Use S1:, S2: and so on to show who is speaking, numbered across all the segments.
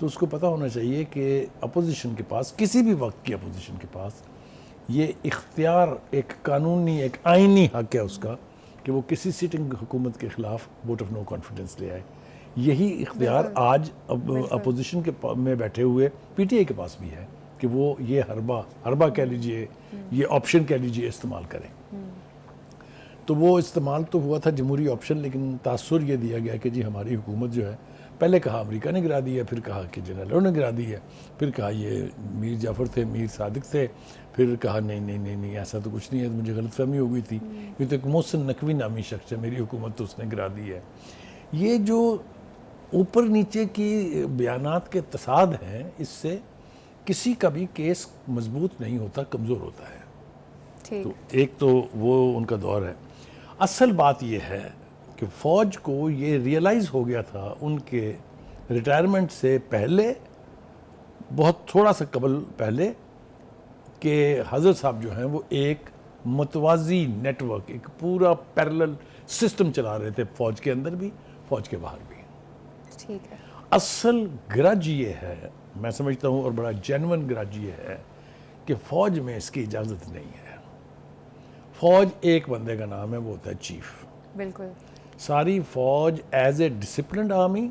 S1: تو اس کو پتہ ہونا چاہیے کہ اپوزیشن کے پاس، کسی بھی وقت کی اپوزیشن کے پاس یہ اختیار ایک قانونی، ایک آئینی حق ہے اس کا کہ وہ کسی سٹنگ حکومت کے خلاف ووٹ آف نو کانفیڈنس لے آئے. یہی اختیار آج اپوزیشن کے میں بیٹھے ہوئے پی ٹی آئی کے پاس بھی ہے کہ وہ یہ حربہ کہہ لیجئے، یہ آپشن کہہ لیجئے، استعمال کریں. تو وہ استعمال تو ہوا تھا جمہوری آپشن، لیکن تاثر یہ دیا گیا کہ جی ہماری حکومت جو ہے، پہلے کہا امریکہ نے گرا دی ہے، پھر کہا کہ جنرلوں نے گرا دی ہے، پھر کہا یہ میر جعفر تھے، میر صادق تھے، پھر کہا نہیں ایسا تو کچھ نہیں ہے، مجھے غلط فہمی ہو گئی تھی، یہ تو ایک محسن نقوی نامی شخص ہے، میری حکومت تو اس نے گرا دی ہے. یہ جو اوپر نیچے کی بیانات کے تصاد ہیں، اس سے کسی کا بھی کیس مضبوط نہیں ہوتا، کمزور ہوتا ہے. تو ایک تو وہ ان کا دور ہے. اصل بات یہ ہے کہ فوج کو یہ ریئلائز ہو گیا تھا ان کے ریٹائرمنٹ سے پہلے، بہت تھوڑا سا قبل پہلے، کہ حضرت صاحب جو ہیں وہ ایک متوازی نیٹ ورک، ایک پورا پیرلل سسٹم چلا رہے تھے، فوج کے اندر بھی، فوج کے باہر بھی.
S2: ٹھیک ہے.
S1: اصل گرج یہ ہے، میں سمجھتا ہوں، اور بڑا جینون گرج یہ ہے کہ فوج میں اس کی اجازت نہیں ہے. فوج ایک بندے کا نام ہے، وہ ہوتا ہے چیف.
S2: بالکل. ساری
S1: فوج ایز اے ڈسپلنڈ آرمی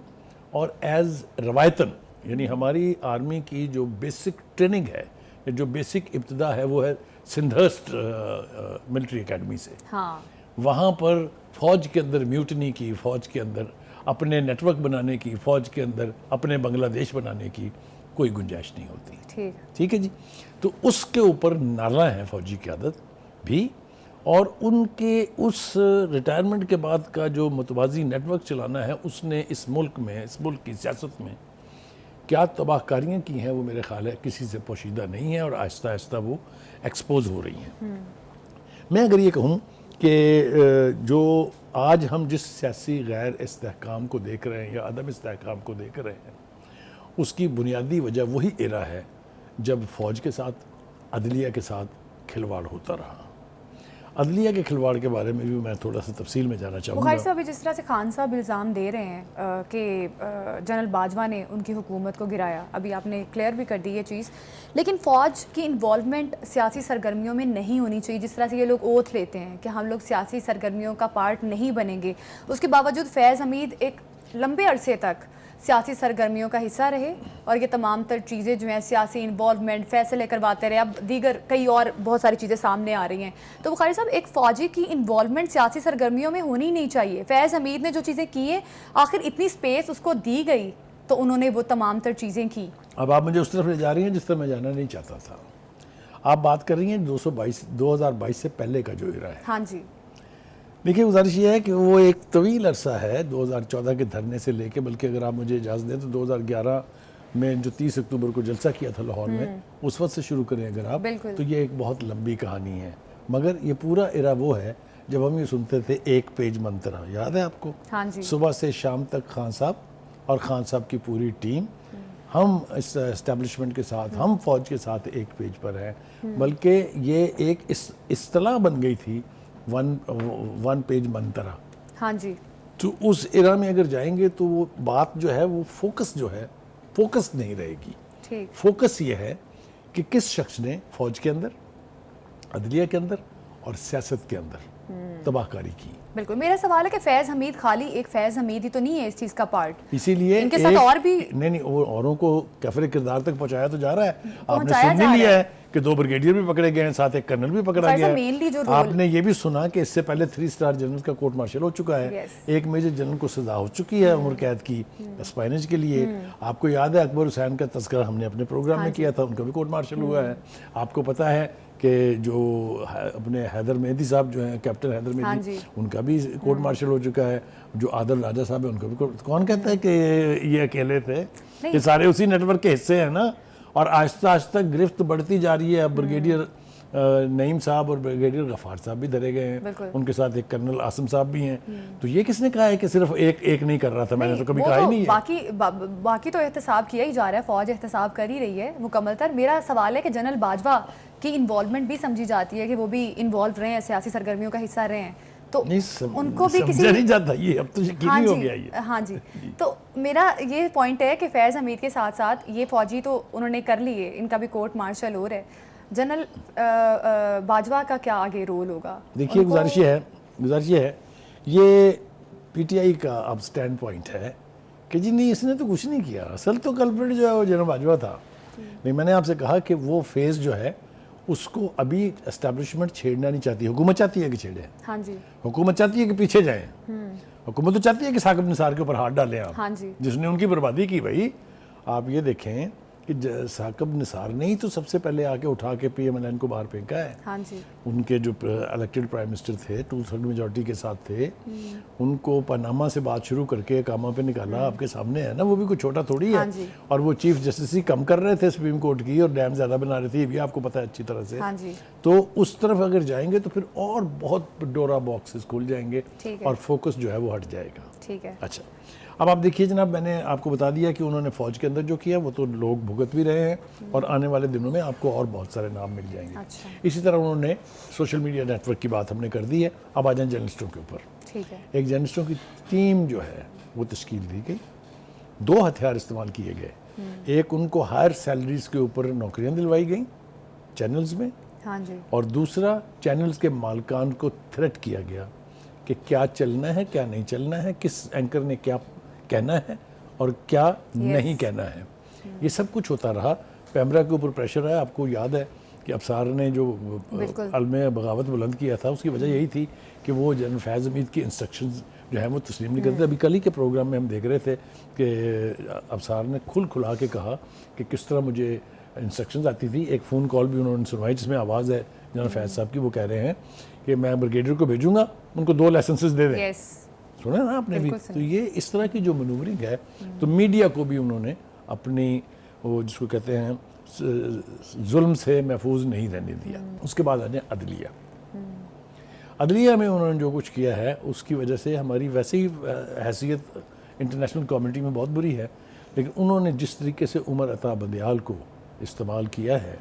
S1: اور ایز روایتاً، یعنی ہماری آرمی کی جو بیسک ٹریننگ ہے، جو بیسک ابتدا ہے، وہ ہے سندھرسٹ ملٹری اکیڈمی سے. وہاں پر فوج کے اندر میوٹنی کی، فوج کے اندر اپنے نیٹ ورک بنانے کی، فوج کے اندر اپنے بنگلہ دیش بنانے کی کوئی گنجائش نہیں ہوتی. ٹھیک ہے جی. تو اس کے اوپر ناراں ہے فوجی قیادت بھی، اور ان کے اس ریٹائرمنٹ کے بعد کا جو متوازی نیٹ ورک چلانا ہے، اس نے اس ملک میں، اس ملک کی سیاست میں کیا تباہ کاریاں کی ہیں، وہ میرے خیال ہے کسی سے پوشیدہ نہیں ہے، اور آہستہ آہستہ وہ ایکسپوز ہو رہی ہیں. میں اگر یہ کہوں کہ جو آج ہم جس سیاسی غیر استحکام کو دیکھ رہے ہیں یا عدم استحکام کو دیکھ رہے ہیں، اس کی بنیادی وجہ وہی ایرا ہے جب فوج کے ساتھ، عدلیہ کے ساتھ کھلواڑ ہوتا رہا. عدلیہ کے کھلواڑ کے بارے میں بھی میں تھوڑا سا تفصیل میں جانا چاہوں گا.
S2: بخاری صاحب، جس طرح سے خان صاحب الزام دے رہے ہیں کہ جنرل باجوہ نے ان کی حکومت کو گرایا، ابھی آپ نے کلیئر بھی کر دی یہ چیز، لیکن فوج کی انوالومنٹ سیاسی سرگرمیوں میں نہیں ہونی چاہیے. جس طرح سے یہ لوگ اوتھ لیتے ہیں کہ ہم لوگ سیاسی سرگرمیوں کا پارٹ نہیں بنیں گے، اس کے باوجود فیض حمید ایک لمبے عرصے تک سیاسی سرگرمیوں کا حصہ رہے، اور یہ تمام تر چیزیں جو ہیں، سیاسی انوالومنٹ، فیصلے کرواتے رہے. اب دیگر کئی اور بہت ساری چیزیں سامنے آ رہی ہیں. تو بخاری صاحب، ایک فوجی کی انوالومنٹ سیاسی سرگرمیوں میں ہونی نہیں چاہیے. فیض حمید نے جو چیزیں کی ہیں، آخر اتنی سپیس اس کو دی گئی تو انہوں نے وہ تمام تر چیزیں کی.
S1: اب آپ مجھے اس طرف لے جا رہی ہیں جس طرح میں جانا نہیں چاہتا تھا. آپ بات کر رہی ہیں 2022 سے پہلے کا جو ایرا ہے.
S2: ہاں جی.
S1: دیکھیے، گزارش یہ ہے کہ وہ ایک طویل عرصہ ہے، 2014 کے دھرنے سے لے کے، بلکہ اگر آپ مجھے اجازت دیں تو 2011 میں جو 30 اکتوبر کو جلسہ کیا تھا لاہور میں، اس وقت سے شروع کریں اگر آپ، تو یہ ایک بہت لمبی کہانی ہے. مگر یہ پورا ایرا وہ ہے جب ہم یہ سنتے تھے ایک پیج منترا، یاد ہے آپ کو؟
S2: ہاں جی. صبح
S1: سے شام تک خان صاحب اور خان صاحب کی پوری ٹیم، ہم اس اسٹیبلشمنٹ کے ساتھ، ہم فوج کے ساتھ ایک پیج پر ہیں. بلکہ یہ ایک اصطلاح بن گئی تھی، ون پیج منترا.
S2: ہاں جی.
S1: تو اس ایرا میں اگر جائیں گے تو وہ بات جو ہے، وہ فوکس جو ہے، فوکس نہیں رہے گی. فوکس یہ ہے کہ کس شخص نے فوج کے اندر، عدلیہ کے اندر اور سیاست کے اندر تباہ کاری کی.
S2: بالکل. میرا سوال ہے کہ فیض حمید خالی ایک فیض حمید ہی تو نہیں ہے اس چیز کا پارٹ.
S1: اسی لیے
S2: ان کے ساتھ اور بھی
S1: نہیں، وہ اوروں کو کیفر کردار تک پہنچایا تو جا رہا ہے. آپ نے سن بھی لیا ہے کہ 2 بریگیڈیئر بھی پکڑے گئے ہیں، ساتھ ایک کرنل بھی پکڑا گیا ہے. آپ نے یہ بھی سنا کہ اس سے پہلے 3 اسٹار جنرل کا کورٹ مارشل ہو چکا ہے. ایک میجر جنرل کو سزا ہو چکی ہے عمر قید کی اسپائنج کے لیے. آپ کو یاد ہے اکبر حسین کا تذکرہ ہم نے اپنے پروگرام میں کیا تھا، ان کا بھی کورٹ مارشل ہوا ہے. آپ کو پتا ہے کہ جو اپنے حیدر مہدی صاحب جو ہیں، کیپٹن حیدر مہدی، ان کا بھی کورٹ مارشل ہو چکا ہے. جو عادل راجہ صاحب ہیں، ان کا بھی کون کہتا ہے کہ یہ اکیلے تھے؟ یہ سارے اسی نیٹ ورک کے حصے ہیں نا. اور آہستہ آہستہ گرفت بڑھتی جا رہی ہے. اب بریگیڈیئر نعیم صاحب اور بریگیڈیئر غفار صاحب بھی دھرے گئے ہیں، ان کے ساتھ ایک کرنل عاصم صاحب بھی ہیں. تو یہ کس نے کہا ہے کہ صرف ایک نہیں کر رہا تھا؟ میں نے تو کبھی کہا ہی نہیں ہے.
S2: باقی تو احتساب کیا ہی جا رہا ہے، فوج احتساب کر ہی رہی ہے مکمل تر. میرا سوال ہے کہ جنرل باجوہ کی انوالومنٹ بھی سمجھی جاتی ہے کہ وہ بھی انوالو رہے ہیں، سیاسی سرگرمیوں کا حصہ رہے ہیں، تو
S1: نہیں
S2: ان کو بھی کسی
S1: سمجھا نہیں جاتا یہ، اب تو
S2: ہاں
S1: یقینی ہو
S2: جی
S1: گیا یہ.
S2: ہاں جی. تو میرا یہ پوائنٹ ہے کہ فیض حمید کے ساتھ ساتھ یہ فوجی تو انہوں نے کر لیے، ان کا بھی کورٹ مارشل ہو رہا ہے. جنرل باجوہ کا کیا آگے رول ہوگا؟
S1: دیکھیے گزارش یہ ہے یہ پی ٹی آئی کا اب سٹینڈ پوائنٹ ہے کہ جی نہیں اس نے تو کچھ نہیں کیا، اصل تو کلپریٹ جو ہے وہ جنرل باجوہ تھا. نہیں میں نے آپ سے کہا کہ وہ فیز جو ہے اس کو ابھی اسٹیبلشمنٹ چھیڑنا نہیں چاہتی، حکومت چاہتی ہے کہ چھیڑے.
S2: ہاں جی.
S1: حکومت چاہتی ہے کہ پیچھے جائیں. حکومت تو چاہتی ہے کہ ثاقب نثار کے اوپر ہاتھ ڈالیں آپ،
S2: ہاں جی.
S1: جس نے ان کی بربادی کی. بھائی آپ یہ دیکھیں کہ ثاقب نثار نے ہی تو سب سے پہلے آ کے اٹھا کے پی ایم ایل این کو باہر پھینکا ہے.
S2: ہاں جی. ان
S1: کے جو الیکٹڈ پرائم منسٹر تھے 2/3 میجورٹی کے ساتھ تھے، ان کو پاناما سے بات شروع کر کے کاما پہ نکالا. آپ کے سامنے ہے نا، وہ بھی کوئی چھوٹا تھوڑی ہے. اور وہ چیف جسٹس ہی کم کر رہے تھے سپریم کورٹ کی اور ڈیم زیادہ بنا رہے تھے، یہ بھی آپ کو پتہ ہے اچھی طرح سے. تو اس طرف اگر جائیں گے تو پھر اور بہت ڈورا باکسز کھل جائیں گے اور فوکس جو ہے وہ ہٹ جائے گا.
S2: ٹھیک ہے.
S1: اچھا اب آپ دیکھیے جناب، میں نے آپ کو بتا دیا کہ انہوں نے فوج کے اندر جو کیا وہ تو لوگ بھگت بھی رہے ہیں، اور آنے والے دنوں میں آپ کو اور بہت سارے نام مل جائیں گے. اسی طرح انہوں نے سوشل میڈیا نیٹ ورک کی بات ہم نے کر دی ہے. اب آ جائیں جرنلسٹوں کے اوپر.
S2: ٹھیک ہے.
S1: ایک جرنلسٹوں کی ٹیم جو ہے وہ تشکیل دی گئی. 2 ہتھیار استعمال کیے گئے. ایک ان کو ہائر سیلریز کے اوپر نوکریاں دلوائی گئیں چینلز میں، اور دوسرا چینلز کے مالکان کو تھریٹ کیا گیا کہ کیا چلنا ہے کیا نہیں چلنا ہے، کس اینکر نے کیا کہنا ہے اور کیا نہیں کہنا ہے. یہ سب کچھ ہوتا رہا. پیمرا کے اوپر پریشر ہے. آپ کو یاد ہے کہ ابصار نے جو علم بغاوت بلند کیا تھا اس کی وجہ یہی تھی کہ وہ جنرل فیض حمید کی انسٹرکشنز جو ہیں وہ تسلیم نہیں کرتے. ابھی کل ہی کے پروگرام میں ہم دیکھ رہے تھے کہ ابصار نے کھلا کے کہا کہ کس طرح مجھے انسٹرکشنز آتی تھی. ایک فون کال بھی انہوں نے سنوائی جس میں آواز ہے جنرل فیض صاحب کی. وہ کہہ رہے ہیں کہ میں بریگیڈیئر کو بھیجوں گا، ان کو 2 لائسنسز دے دیں. سنا نا آپ نے بھی. تو یہ اس طرح کی جو منورنگ ہے، تو میڈیا کو بھی انہوں نے اپنی وہ جس کو کہتے ہیں ظلم سے محفوظ نہیں رہنے دیا. اس کے بعد آ جائیں عدلیہ. عدلیہ میں انہوں نے جو کچھ کیا ہے اس کی وجہ سے ہماری ویسے ہی حیثیت انٹرنیشنل کمیونٹی میں بہت بری ہے، لیکن انہوں نے جس طریقے سے عمر عطا بندیال کو استعمال کیا ہے،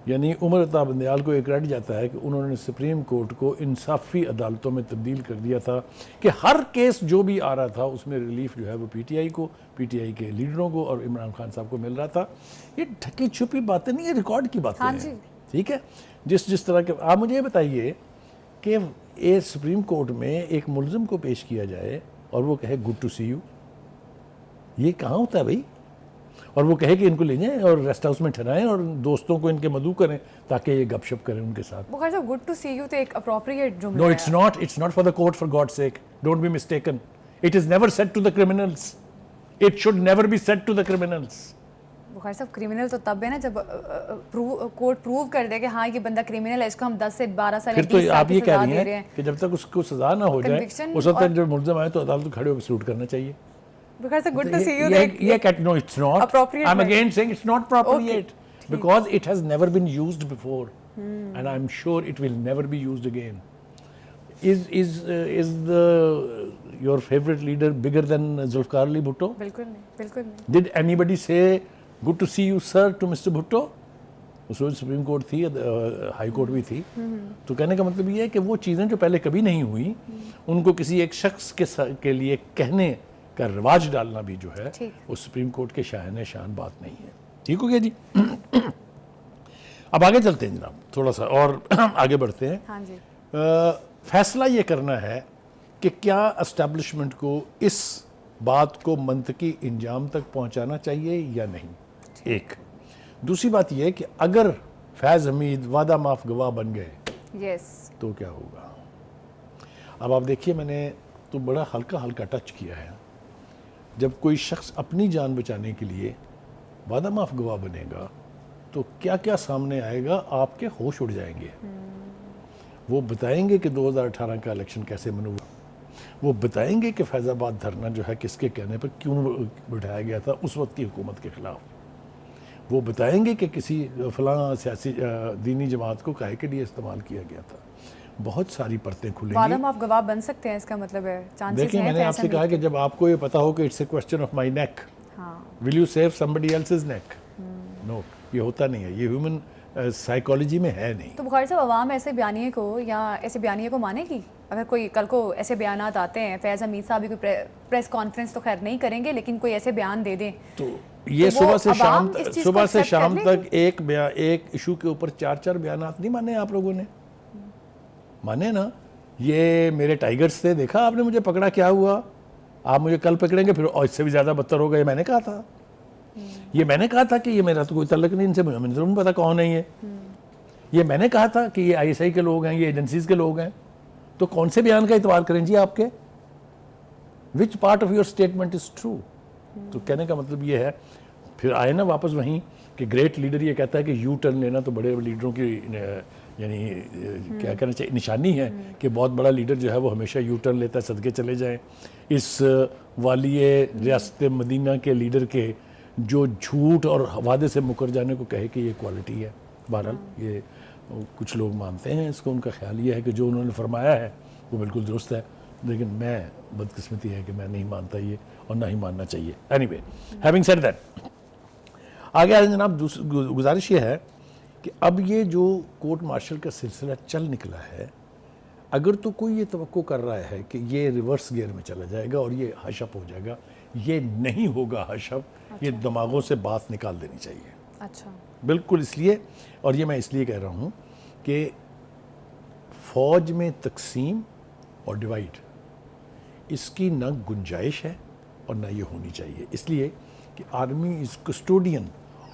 S1: یعنی عمر عطا بندیال کو ایک رٹ جاتا ہے کہ انہوں نے سپریم کورٹ کو انصافی عدالتوں میں تبدیل کر دیا تھا کہ ہر کیس جو بھی آ رہا تھا اس میں ریلیف جو ہے وہ پی ٹی آئی کو، پی ٹی آئی کے لیڈروں کو اور عمران خان صاحب کو مل رہا تھا. یہ ڈھکی چھپی باتیں نہیں، یہ ریکارڈ کی باتیں ہیں. ٹھیک ہے. جس طرح کے آپ مجھے یہ بتائیے کہ سپریم کورٹ میں ایک ملزم کو پیش کیا جائے اور وہ کہے گڈ ٹو سی یو، یہ کہاں ہوتا ہے بھائی؟ اور وہ کہے کہ ان کو لے جائیں اور ریسٹ ہاؤس میں ٹھہرائیں اور دوستوں کو ان کے مدعو کریں تاکہ یہ گپ شپ کریں ان کے ساتھ.
S2: بخیر صاحب گڈ ٹو سی یو تو ایک اپروپریٹ جملہ ہے.
S1: No, it's not for the court, for God's sake. Don't be mistaken. It is never said to the criminals. It should never be said to the criminals.
S2: بخیر صاحب criminal تو تب ہے نا جب کورٹ پروو کر دے کہ ہاں یہ بندہ کرمنل ہے، اس کو ہم 10 سے 12 سال
S1: پھر تو آپ یہ کہہ رہی ہیں کہ جب تک اس کو سزا نہ ہو جائے اس وقت تک جب ملزم آئے تو عدالت کھڑے ہو کے سلوٹ کرنا چاہیے.
S2: بخیر صاحب good to see you
S1: No, it's not. I'm again saying it's not appropriate because it has never been used before and I'm sure it will never be used again. Is your favorite leader bigger than Zulfikar Ali Bhutto?
S2: بالکل نہیں.
S1: Did anybody say good to see you sir to Mr. Bhutto? اس وقت supreme court تھی، high court بھی تھی. تو کہنے کا مطلب یہ ہے کہ وہ چیزیں جو پہلے کبھی نہیں ہوئی ان کو کسی ایک شخص کے لیے کہنے کا رواج ڈالنا بھی جو ہے وہ سپریم کورٹ کے شاہن شان بات نہیں ہے. ٹھیک ہو گیا جی. اب آگے چلتے ہیں جناب، تھوڑا سا اور آگے بڑھتے ہیں. فیصلہ یہ کرنا ہے کہ کیا اسٹیبلشمنٹ کو اس بات کو منطقی انجام تک پہنچانا چاہیے یا نہیں. ایک دوسری بات یہ ہے کہ اگر فیض حمید وعدہ معاف گواہ بن گئے تو کیا ہوگا. اب آپ دیکھیے میں نے تو بڑا ہلکا ٹچ کیا ہے. جب کوئی شخص اپنی جان بچانے کے لیے وعدہ معاف گواہ بنے گا تو کیا کیا سامنے آئے گا، آپ کے ہوش اڑ جائیں گے. وہ بتائیں گے کہ 2018 کا الیکشن کیسے منوا، وہ بتائیں گے کہ فیض آباد دھرنا جو ہے کس کے کہنے پر کیوں بٹھایا گیا تھا اس وقت کی حکومت کے خلاف. وہ بتائیں گے کہ کسی فلاں سیاسی دینی جماعت کو کاہے کے لیے استعمال کیا گیا تھا. بہت ساری پرتیں کھلیں گی.
S2: وعدہ معاف گواہ بن سکتے ہیں، اس کا مطلب ہے چانسز ہیں.
S1: دیکھیں میں نے آپ سے کہا کہ جب آپ کو یہ پتا ہو کہ it's a question of my neck, will you save somebody else's neck؟ No, یہ ہوتا نہیں ہے، یہ ہیومن سائیکالوجی میں ہے نہیں.
S2: تو بخاری صاحب عوام ایسے بیانیے کو یا ایسے بیانیے کو مانے گی؟ اگر کوئی کل کو ایسے بیانات آتے ہیں, فیض حمید صاحب بھی کوئی پریس کانفرنس تو خیر نہیں کریں گے, لیکن کوئی ایسے بیان دے دیں
S1: تو یہ
S2: تو وہ
S1: صبح سے شام
S2: کر لیں
S1: تک ایک ایشو کے اوپر 4 بیانات نہیں مانے آپ لوگوں نے, مانے نا. یہ میرے ٹائیگرز تھے, دیکھا آپ نے مجھے پکڑا کیا ہوا, آپ مجھے کل پکڑیں گے پھر اور اس سے بھی زیادہ بدتر ہوگا. یہ میں نے کہا تھا, یہ میں نے کہا تھا کہ یہ میرا تو کوئی تعلق نہیں ان سے, مجھے ضرور پتا کون ہے یہ میں نے کہا تھا کہ یہ ISI کے لوگ ہیں, یہ ایجنسیز کے لوگ ہیں. تو کون سے بیان کا اعتبار کریں جی آپ کے, which part of your statement is true. تو کہنے کا مطلب یہ ہے, پھر آئے نا واپس وہیں کہ گریٹ لیڈر یہ کہتا ہے کہ یو ٹرن لینا تو بڑے لیڈروں کی یعنی کیا کہنا چاہیے نشانی ہے کہ بہت بڑا لیڈر جو ہے وہ ہمیشہ یو ٹرن لیتا ہے, صدقے چلے جائیں. اس والی ریاست مدینہ کے لیڈر کے جو جھوٹ اور وعدے سے مکر جانے کو کہے کہ یہ کوالٹی ہے. بہرحال یہ کچھ لوگ مانتے ہیں اس کو, ان کا خیال یہ ہے کہ جو انہوں نے فرمایا ہے وہ بالکل درست ہے, لیکن میں بدقسمتی ہے کہ میں نہیں مانتا یہ, اور نہ ہی ماننا چاہیے. Any way, having said that, آگے آئے جناب. گزارش یہ ہے کہ اب یہ جو کورٹ مارشل کا سلسلہ چل نکلا ہے, اگر تو کوئی یہ توقع کر رہا ہے کہ یہ ریورس گیئر میں چلا جائے گا اور یہ حش اپ ہو جائے گا, یہ نہیں ہوگا حش اپ. یہ دماغوں سے بات نکال دینی چاہیے.
S2: اچھا,
S1: بالکل اس لیے, اور یہ میں اس لیے کہہ رہا ہوں کہ فوج میں تقسیم اور ڈیوائڈ اس کی نہ گنجائش ہے اور نہ یہ ہونی چاہیے. اس لیے کہ army is custodian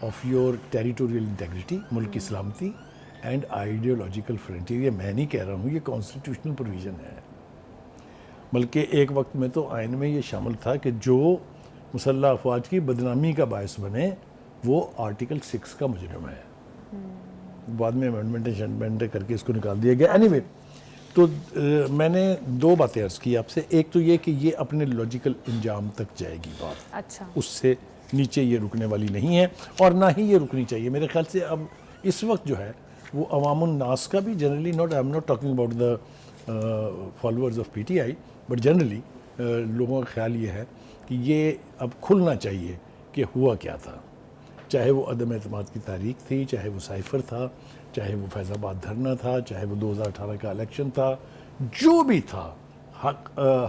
S1: of your territorial integrity, ملک کی سلامتی اینڈ آئیڈیولوجیکل فرنٹیئر. یہ میں نہیں کہہ رہا ہوں, یہ کانسٹیٹیوشنل پروویژن ہے. بلکہ ایک وقت میں تو آئین میں یہ شامل تھا کہ جو مسلح افواج کی بدنامی کا باعث بنے وہ آرٹیکل 6 کا مجرم ہے. بعد میں امینڈمنٹ کر کے اس کو نکال دیا گیا. اینی وے, تو میں نے 2 باتیں عرض کی آپ سے. ایک تو یہ کہ یہ اپنے لاجیکل انجام تک جائے گی بات,
S2: اچھا,
S1: اس سے نیچے یہ رکنے والی نہیں ہے, اور نہ ہی یہ رکنی چاہیے. میرے خیال سے اب اس وقت جو ہے وہ عوام الناس کا بھی generally, I am not talking about the followers of PTI, but generally لوگوں کا خیال یہ ہے کہ یہ اب کھلنا چاہیے کہ ہوا کیا تھا. چاہے وہ عدم اعتماد کی تاریخ تھی, چاہے وہ سائفر تھا, چاہے وہ فیض آباد دھرنا تھا, چاہے وہ 2018 کا الیکشن تھا, جو بھی تھا,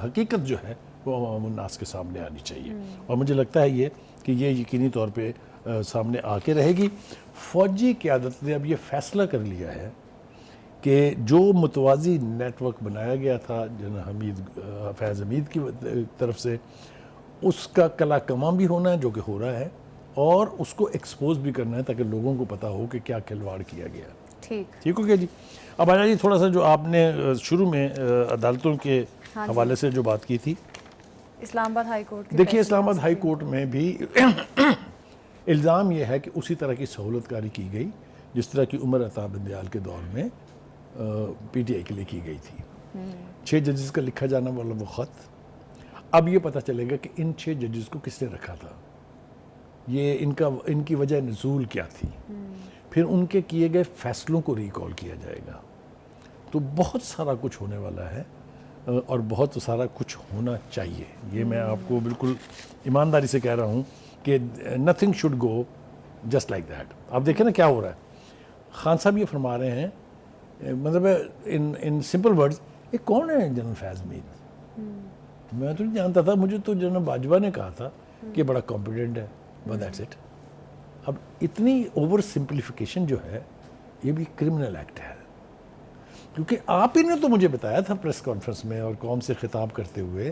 S1: حقیقت جو ہے وہ عوام الناس کے سامنے آنی چاہیے. اور مجھے لگتا ہے یہ کہ یہ یقینی طور پہ سامنے آ کے رہے گی. فوجی قیادت نے اب یہ فیصلہ کر لیا ہے کہ جو متوازی نیٹ ورک بنایا گیا تھا فیض حمید کی طرف سے, اس کا کلا کماں بھی ہونا ہے, جو کہ ہو رہا ہے, اور اس کو ایکسپوز بھی کرنا ہے تاکہ لوگوں کو پتا ہو کہ کیا کھلواڑ کیا گیا. ٹھیک ہو گیا جی. اب آجا جی تھوڑا سا جو آپ نے شروع میں عدالتوں کے حوالے سے جو بات کی تھی,
S2: اسلام آباد ہائی کورٹ.
S1: دیکھیے اسلام آباد ہائی کورٹ میں بھی الزام یہ ہے کہ اسی طرح کی سہولت کاری کی گئی جس طرح کی عمر عطا بندیال کے دور میں PTI کے لیے کی گئی تھی. 6 ججز کا لکھا جانا والا وہ خط, اب یہ پتہ چلے گا کہ ان 6 ججز کو کس نے رکھا تھا, یہ ان کی وجہ نزول کیا تھی, پھر ان کے کیے گئے فیصلوں کو ریکال کیا جائے گا. تو بہت سارا کچھ ہونے والا ہے, اور بہت سارا کچھ ہونا چاہیے. یہ میں آپ کو بالکل ایمانداری سے کہہ رہا ہوں کہ nothing should go just like that. آپ دیکھیں نا کیا ہو رہا ہے. خان صاحب یہ فرما رہے ہیں, مطلب ان سمپل ورڈز, یہ کون ہے جنرل فیض حمید؟ میں تو نہیں جانتا تھا, مجھے تو جنرل باجوہ نے کہا تھا کہ بڑا کمپیٹنٹ ہے, بس دیٹس اٹ. اب اتنی اوور سمپلیفیکیشن جو ہے یہ بھی کرمنل ایکٹ ہے, کیونکہ آپ ہی نے تو مجھے بتایا تھا پریس کانفرنس میں اور قوم سے خطاب کرتے ہوئے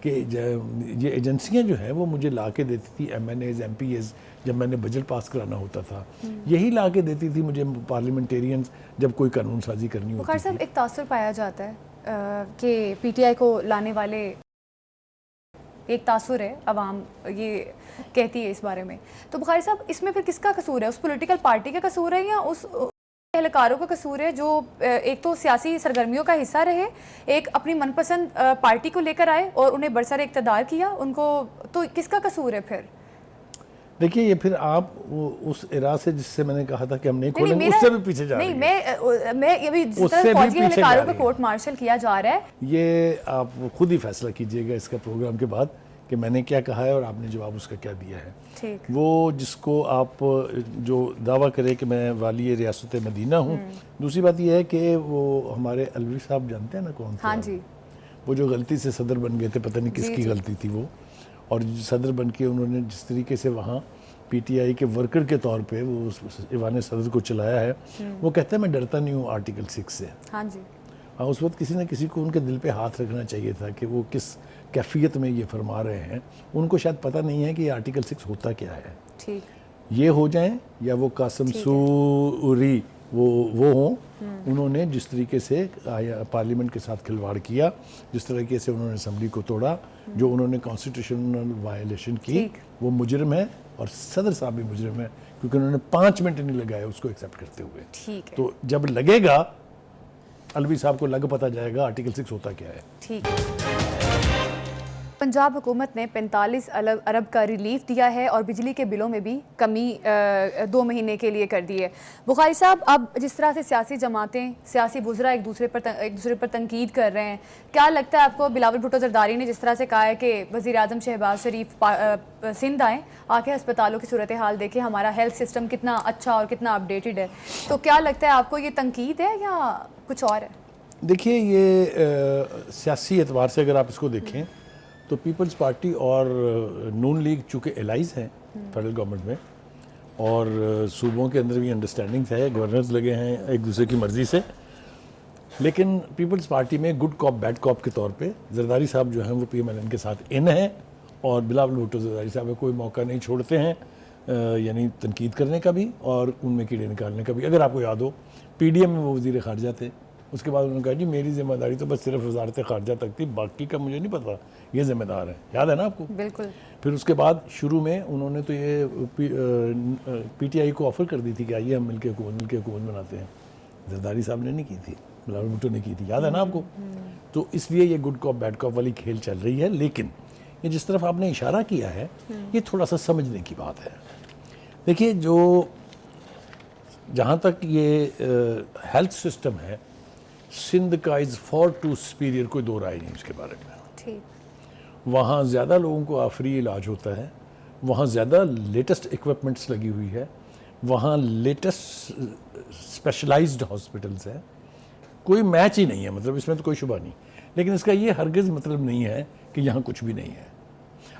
S1: کہ یہ ایجنسیاں جو ہیں وہ مجھے لا کے دیتی تھی, MNAs MPAs, جب میں نے بجٹ پاس کرانا ہوتا تھا, یہی لا کے دیتی تھی مجھے پارلیمنٹیرینز جب کوئی قانون سازی کرنی ہوتی
S2: بخار صاحب, ایک تاثر پایا جاتا ہے کہ PTI کو لانے والے, ایک تاثر ہے, عوام یہ کہتی ہے اس بارے میں. تو بخاری صاحب اس میں پھر کس کا قصور ہے؟ اس پولیٹیکل پارٹی کا قصور ہے یا اس اہلکاروں کا قصور ہے جو ایک تو سیاسی سرگرمیوں کا حصہ رہے, ایک اپنی من پسند پارٹی کو لے کر آئے اور انہیں برسر اقتدار کیا ان کو, تو کس کا قصور ہے پھر؟
S1: دیکھیے یہ پھر آپ اس اراء سے جس سے میں نے کہا تھا کہ ہم نہیں کھولیں گے, اس سے بھی پیچھے جا رہے ہیں.
S2: نہیں, میں یہ جس طرح فوجی اہلکاروں کو کورٹ مارشل کیا جا رہا ہے,
S1: یہ آپ خود ہی فیصلہ کیجئے گا اس کا پروگرام کے بعد کہ میں نے کیا کہا ہے اور آپ نے جواب اس کا کیا دیا ہے.
S2: ٹھیک.
S1: وہ جس کو آپ جو دعویٰ کرے کہ میں والی ریاست مدینہ ہوں. دوسری بات یہ ہے کہ وہ ہمارے الوی صاحب جانتے ہیں نا کون تھے؟
S2: ہاں جی.
S1: وہ جو غلطی سے صدر بن گئے تھے, پتہ نہیں کس کی غلطی تھی وہ, اور صدر بن کے انہوں نے جس طریقے سے وہاں پی ٹی آئی کے ورکر کے طور پہ وہ اس ایوان صدر کو چلایا ہے, وہ کہتے ہیں میں ڈرتا نہیں ہوں آرٹیکل 6 سے.
S2: ہاں جی.
S1: ہاں, اس وقت کسی نہ کسی کو ان کے دل پہ ہاتھ رکھنا چاہیے تھا کہ وہ کس کیفیت میں یہ فرما رہے ہیں. ان کو شاید پتہ نہیں ہے کہ یہ آرٹیکل 6 ہوتا کیا ہے.
S2: ٹھیک.
S1: یہ ہو جائیں یا وہ قاسم سوری وہ ہوں, انہوں نے جس طریقے سے پارلیمنٹ کے ساتھ کھلواڑ کیا, جس طریقے سے انہوں نے اسمبلی کو توڑا, جو انہوں نے کانسٹیٹیوشنل وائلیشن کی, وہ مجرم ہے. اور صدر صاحب بھی مجرم ہے کیونکہ انہوں نے 5 منٹ نہیں لگائے اس کو ایکسیپٹ کرتے ہوئے.
S2: ٹھیک ہے.
S1: تو جب لگے گا الوی صاحب کو لگ پتہ جائے گا آرٹیکل 6 ہوتا کیا ہے.
S2: ٹھیک. پنجاب حکومت نے 45 ارب کا ریلیف دیا ہے اور بجلی کے بلوں میں بھی کمی 2 مہینے کے لیے کر دی ہے. بخاری صاحب, اب جس طرح سے سیاسی جماعتیں, سیاسی وزراء ایک دوسرے پر تنقید کر رہے ہیں, کیا لگتا ہے آپ کو بلاول بھٹو زرداری نے جس طرح سے کہا ہے کہ وزیر اعظم شہباز شریف سندھ آئیں, آ کے ہسپتالوں کی صورتحال دیکھیں, ہمارا ہیلتھ سسٹم کتنا اچھا اور کتنا اپڈیٹڈ ہے, تو کیا لگتا ہے آپ کو یہ تنقید ہے یا کچھ اور ہے؟
S1: دیکھیے, یہ سیاسی اعتبار سے اگر آپ اس کو دیکھیں تو پیپلز پارٹی اور نون لیگ چونکہ الائز ہیں فیڈرل گورنمنٹ میں, اور صوبوں کے اندر بھی انڈرسٹینڈنگ ہے, گورنرز لگے ہیں ایک دوسرے کی مرضی سے, لیکن پیپلز پارٹی میں گڈ کاپ بیڈ کاپ کے طور پہ زرداری صاحب جو ہیں وہ پی ایم ایل این کے ساتھ ان ہیں, اور بلاول بھٹو زرداری صاحب کوئی موقع نہیں چھوڑتے ہیں یعنی تنقید کرنے کا بھی اور ان میں کیڑے نکالنے کا بھی. اگر آپ کو یاد ہو پی ڈی ایم میں وہ وزیر خارجہ تھے, اس کے بعد انہوں نے کہا جی میری ذمہ داری تو بس صرف وزارت خارجہ تک تھی, باقی کا مجھے نہیں پتا, یہ ذمہ دار ہے. یاد ہے نا آپ کو؟
S2: بالکل.
S1: پھر اس کے بعد شروع میں انہوں نے تو یہ پی ٹی آئی کو آفر کر دی تھی کہ آئیے ہم مل کے حکومت بناتے ہیں. زرداری صاحب نے نہیں کی تھی, بلاول بھٹو نے کی تھی. یاد ہے نا آپ کو؟ تو اس لیے یہ گڈ کاپ بیڈ کاپ والی کھیل چل رہی ہے. لیکن یہ جس طرف آپ نے اشارہ کیا ہے یہ تھوڑا سا سمجھنے کی بات ہے. دیکھیے, جہاں تک یہ ہیلتھ سسٹم ہے سندھ کا از فار ٹو سپیریئر, کوئی دو رائے نہیں اس کے بارے میں.
S2: ٹھیک.
S1: وہاں زیادہ لوگوں کو فری علاج ہوتا ہے, وہاں زیادہ لیٹسٹ ایکوپمنٹس لگی ہوئی ہے, وہاں لیٹسٹ اسپیشلائزڈ ہاسپٹلس ہیں, کوئی میچ ہی نہیں ہے, مطلب اس میں تو کوئی شبہ نہیں. لیکن اس کا یہ ہرگز مطلب نہیں ہے کہ یہاں کچھ بھی نہیں ہے.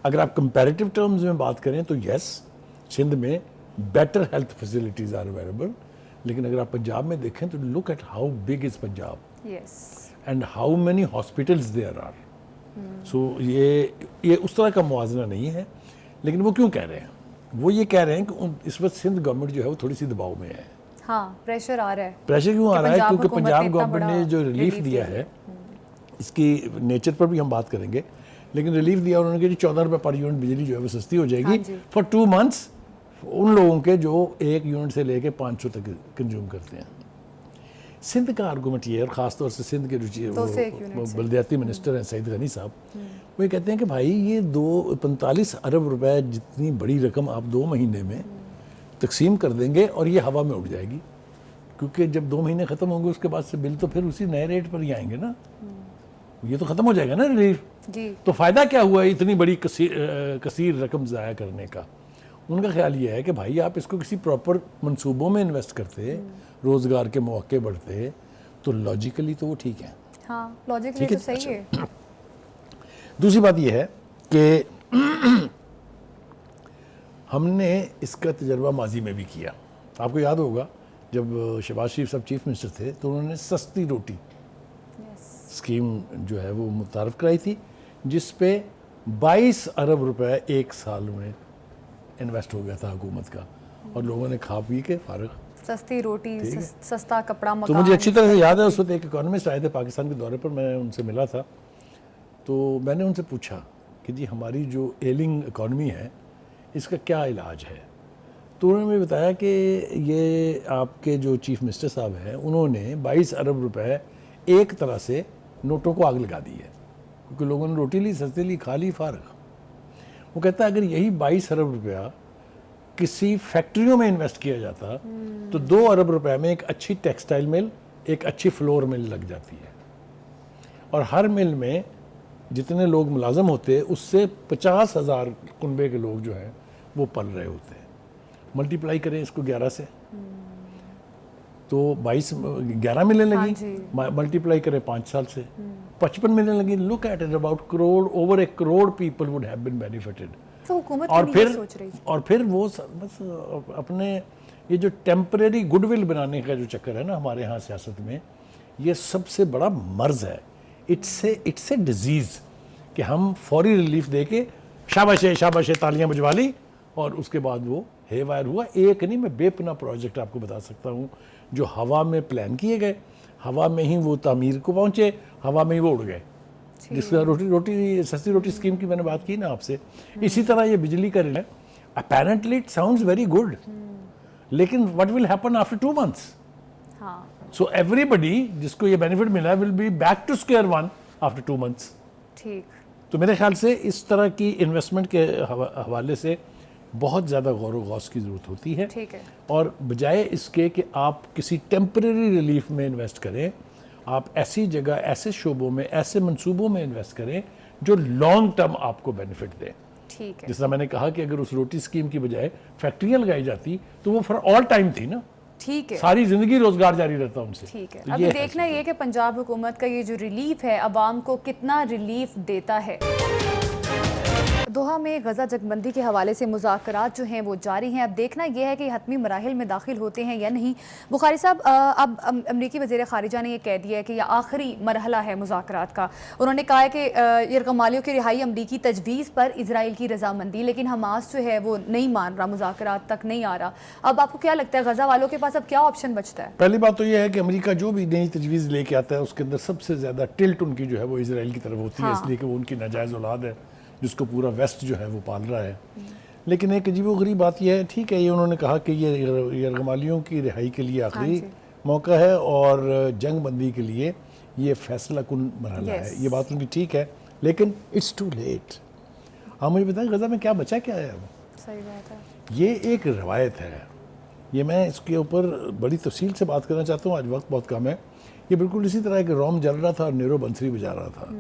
S1: اگر آپ کمپیریٹیو ٹرمز میں بات کریں تو یس, سندھ میں better health facilities are available, لیکن اگر آپ پنجاب میں دیکھیں تو look at how big is Punjab and how many hospitals there are. So یہ اس طرح کا موازنہ نہیں ہے. لیکن وہ کیوں کہہ رہے ہیں؟ وہ یہ کہہ رہے ہیں کہ اس وقت سندھ گورنمنٹ جو ہے وہ تھوڑی سی دباؤ میں ہے.
S2: ہاں, پریشر آ رہا ہے.
S1: پریشر کیوں آ رہا ہے؟ کیونکہ پنجاب گورنمنٹ نے جو ریلیف دیا ہے, اس کی نیچر پر بھی ہم بات کریں گے, لیکن ریلیف دیا انہوں نے کہ 14 روپے پر یونٹ بجلی جو ہے وہ سستی ہو جائے گی فار 2 months ان لوگوں کے جو 1 یونٹ سے لے کے 500 تک کنزیوم کرتے ہیں. سندھ کا آرگومنٹ یہ ہے, اور خاص طور سے سندھ کے جو بلدیاتی منسٹر ہیں سعید غنی صاحب, وہ یہ کہتے ہیں کہ بھائی یہ 45 ارب روپے جتنی بڑی رقم آپ 2 مہینے میں تقسیم کر دیں گے اور یہ ہوا میں اڑ جائے گی, کیونکہ جب 2 مہینے ختم ہوں گے اس کے بعد سے بل تو پھر اسی نئے ریٹ پر ہی آئیں گے نا, یہ تو ختم ہو جائے گا نا ریلیف. تو فائدہ کیا ہوا اتنی بڑی کثیر رقم ضائع کرنے کا؟ ان کا خیال یہ ہے کہ بھائی آپ اس کو کسی پراپر منصوبوں میں انویسٹ کرتے, روزگار کے مواقع بڑھتے, تو لاجیکلی تو وہ ٹھیک ہے.
S2: ہاں, لاجیکلی تو صحیح ہے.
S1: دوسری بات یہ ہے کہ ہم نے اس کا تجربہ ماضی میں بھی کیا. آپ کو یاد ہوگا جب شہباز شریف صاحب چیف منسٹر تھے تو انہوں نے سستی روٹی اسکیم جو ہے وہ متعارف کرائی تھی, جس پہ 22 ارب روپے 1 سال میں انویسٹ ہو گیا تھا حکومت کا, اور لوگوں نے کھا پی کے فارغ.
S2: سستی روٹی, سستا کپڑا, مکان.
S1: تو مجھے اچھی طرح سے یاد ہے اس وقت ایک اکانومسٹ آئے تھے پاکستان کے دورے پر, میں ان سے ملا تھا, تو میں نے ان سے پوچھا کہ جی ہماری جو ایلنگ اکانومی ہے اس کا کیا علاج ہے؟ تو انہوں نے مجھے بتایا کہ یہ آپ کے جو چیف منسٹر صاحب ہیں انہوں نے 22 ارب روپے ایک طرح سے نوٹوں کو آگ لگا دی ہے, کیونکہ لوگوں نے روٹی لی, سستی لی, کھا لی, فارغ. وہ کہتا ہے اگر یہی 22 ارب روپیہ کسی فیکٹریوں میں انویسٹ کیا جاتا تو 2 ارب روپے میں ایک اچھی ٹیکسٹائل مل, ایک اچھی فلور مل لگ جاتی ہے, اور ہر مل میں جتنے لوگ ملازم ہوتے ہیں اس سے 50,000 کنبے کے لوگ جو ہیں وہ پل رہے ہوتے ہیں. ملٹیپلائی کریں اس کو 11 سے تو 11 ملین لگی, ملٹیپلائی کریں 5 سال سے 55 ملین لگی. Look at it, about crore, over a crore people would have been benefited. اور پھر وہ بس اپنے یہ جو ٹیمپریری گڈ ول بنانے کا جو چکر ہے نا ہمارے ہاں سیاست میں, یہ سب سے بڑا مرض ہے. اٹس اے ڈیزیز کہ ہم فوری ریلیف دے کے شاباش تالیاں بجوا لی اور اس کے بعد وہ ہے وائر ہوا. ایک نہیں, میں بے پناہ پروجیکٹ آپ کو بتا سکتا ہوں جو ہوا میں پلان کیے گئے, ہوا میں ہی وہ تعمیر کو پہنچے, ہوا میں ہی وہ اڑ گئے. جس کا روٹی سستی روٹی اسکیم کی میں نے بات کی نا آپ سے, اسی طرح یہ بجلی کا ہے. Apparently it sounds very good, لیکن what will happen after 2 months? So everybody جس کو یہ بینیفٹ ملا will be back to square one after 2 months.
S2: ٹھیک.
S1: تو میرے خیال سے اس طرح کی انویسٹمنٹ کے حوالے سے بہت زیادہ غور و غوص کی ضرورت ہوتی ہے.
S2: ٹھیک ہے.
S1: اور بجائے اس کے کہ آپ کسی ٹیمپریری ریلیف میں انویسٹ کریں, آپ ایسی جگہ, ایسے شعبوں میں, ایسے منصوبوں میں انویسٹ کریں جو لانگ ٹرم آپ کو بینیفٹ دیں.
S2: ٹھیک ہے.
S1: جس طرح میں نے کہا کہ اگر اس روٹی اسکیم کی بجائے فیکٹریاں لگائی جاتی تو وہ فار آل ٹائم تھی نا,
S2: ٹھیک ہے,
S1: ساری زندگی روزگار جاری رہتا ان سے.
S2: ٹھیک ہے. ابھی دیکھنا یہ کہ پنجاب حکومت کا یہ جو ریلیف ہے عوام کو کتنا ریلیف دیتا ہے. دوحہ میں غزہ جنگ بندی کے حوالے سے مذاکرات جو ہیں وہ جاری ہیں. اب دیکھنا یہ ہے کہ یہ حتمی مراحل میں داخل ہوتے ہیں یا نہیں. بخاری صاحب, اب امریکی وزیر خارجہ نے یہ کہہ دیا ہے کہ یہ آخری مرحلہ ہے مذاکرات کا. انہوں نے کہا ہے کہ یرغمالیوں کی رہائی امریکی تجویز پر اسرائیل کی رضامندی, لیکن حماس جو ہے وہ نہیں مان رہا, مذاکرات تک نہیں آ رہا. اب آپ کو کیا لگتا ہے غزہ والوں کے پاس اب کیا آپشن بچتا ہے؟
S1: پہلی بات تو یہ ہے کہ امریکہ جو بھی نئی تجویز لے کے آتا ہے اس کے اندر سب سے زیادہ ٹلٹ ان کی جو ہے وہ اسرائیل کی طرف ہوتی ہے, اس لیے کہ وہ ان کی ناجائز اولاد ہے جس کو پورا ویسٹ جو ہے وہ پال رہا ہے. لیکن ایک عجیب و غریب بات یہ ہے, ٹھیک ہے یہ انہوں نے کہا کہ یہ یرغمالیوں کی رہائی کے لیے آخری موقع ہے اور جنگ بندی کے لیے یہ فیصلہ کن مرحلہ ہے, یہ بات ان کی ٹھیک ہے, لیکن اٹس ٹو لیٹ. آپ مجھے بتائیں غزہ میں کیا بچا کیا ہے؟
S2: صحیح بات ہے.
S1: یہ ایک روایت ہے, یہ میں اس کے اوپر بڑی تفصیل سے بات کرنا چاہتا ہوں, آج وقت بہت کم ہے. یہ بالکل اسی طرح کہ روم جل رہا تھا اور نیرو بنسری بجا رہا تھا.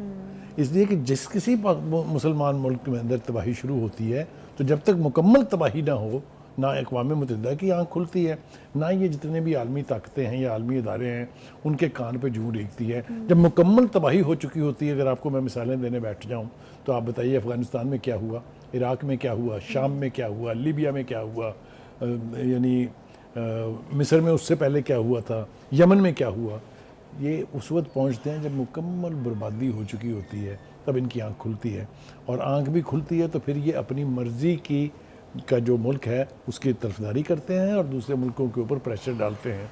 S1: اس لیے کہ جس کسی مسلمان ملک میں اندر تباہی شروع ہوتی ہے تو جب تک مکمل تباہی نہ ہو, نہ اقوام متحدہ کی آنکھ کھلتی ہے, نہ یہ جتنے بھی عالمی طاقتیں ہیں یا عالمی ادارے ہیں ان کے کان پہ جوں ریگتی ہے. جب مکمل تباہی ہو چکی ہوتی ہے, اگر آپ کو میں مثالیں دینے بیٹھ جاؤں تو آپ بتائیے افغانستان میں کیا ہوا, عراق میں کیا ہوا, شام میں کیا ہوا, لیبیا میں کیا ہوا, یعنی مصر میں اس سے پہلے کیا ہوا تھا, یمن میں کیا ہوا. یہ اس وقت پہنچتے ہیں جب مکمل بربادی ہو چکی ہوتی ہے, تب ان کی آنکھ کھلتی ہے. اور آنکھ بھی کھلتی ہے تو پھر یہ اپنی مرضی کا جو ملک ہے اس کی طرفداری کرتے ہیں اور دوسرے ملکوں کے اوپر پریشر ڈالتے ہیں.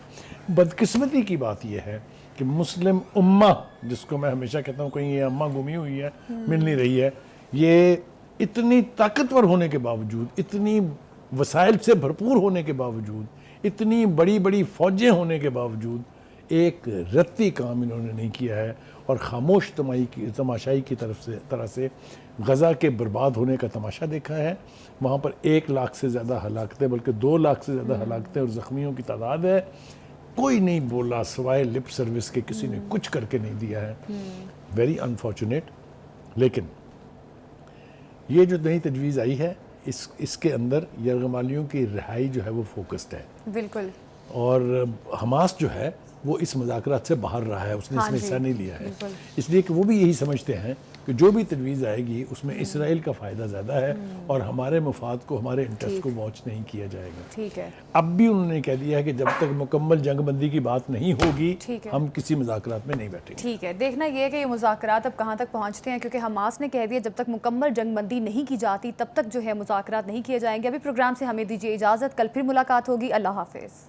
S1: بدقسمتی کی بات یہ ہے کہ مسلم امہ, جس کو میں ہمیشہ کہتا ہوں کہیں یہ امہ گمی ہوئی ہے, مل نہیں رہی ہے, یہ اتنی طاقتور ہونے کے باوجود, اتنی وسائل سے بھرپور ہونے کے باوجود, اتنی بڑی بڑی فوجیں ہونے کے باوجود ایک رتی کام انہوں نے نہیں کیا ہے اور خاموش تماشائی کی طرح سے غزہ کے برباد ہونے کا تماشا دیکھا ہے. وہاں پر 1 لاکھ سے زیادہ ہلاکتیں, بلکہ 2 لاکھ سے زیادہ ہلاکتیں اور زخمیوں کی تعداد ہے. کوئی نہیں بولا سوائے لپ سروس کے, کسی نے کچھ کر کے نہیں دیا ہے. Very unfortunate. لیکن یہ جو نئی تجویز آئی ہے اس کے اندر یرغمالیوں کی رہائی جو ہے وہ فوکسڈ ہے.
S2: بالکل.
S1: اور حماس جو ہے وہ اس مذاکرات سے باہر رہا ہے, اس نے اس میں حصہ نہیں لیا ہے. اس لیے کہ وہ بھی یہی سمجھتے ہیں کہ جو بھی تجویز آئے گی اس میں اسرائیل کا فائدہ زیادہ ہے اور ہمارے مفاد کو, ہمارے انٹرسٹ کو واچ نہیں کیا جائے گا.
S2: ٹھیک ہے.
S1: اب بھی انہوں نے کہہ دیا ہے کہ جب تک مکمل جنگ بندی کی بات نہیں ہوگی ہم کسی مذاکرات میں نہیں بیٹھیں گے.
S2: ٹھیک ہے. دیکھنا یہ ہے کہ یہ مذاکرات اب کہاں تک پہنچتے ہیں, کیونکہ حماس نے کہہ دیا جب تک مکمل جنگ بندی نہیں کی جاتی تب تک جو ہے مذاکرات نہیں کیے جائیں گے. ابھی پروگرام سے ہمیں دیجیے اجازت, کل پھر ملاقات ہوگی. اللہ حافظ.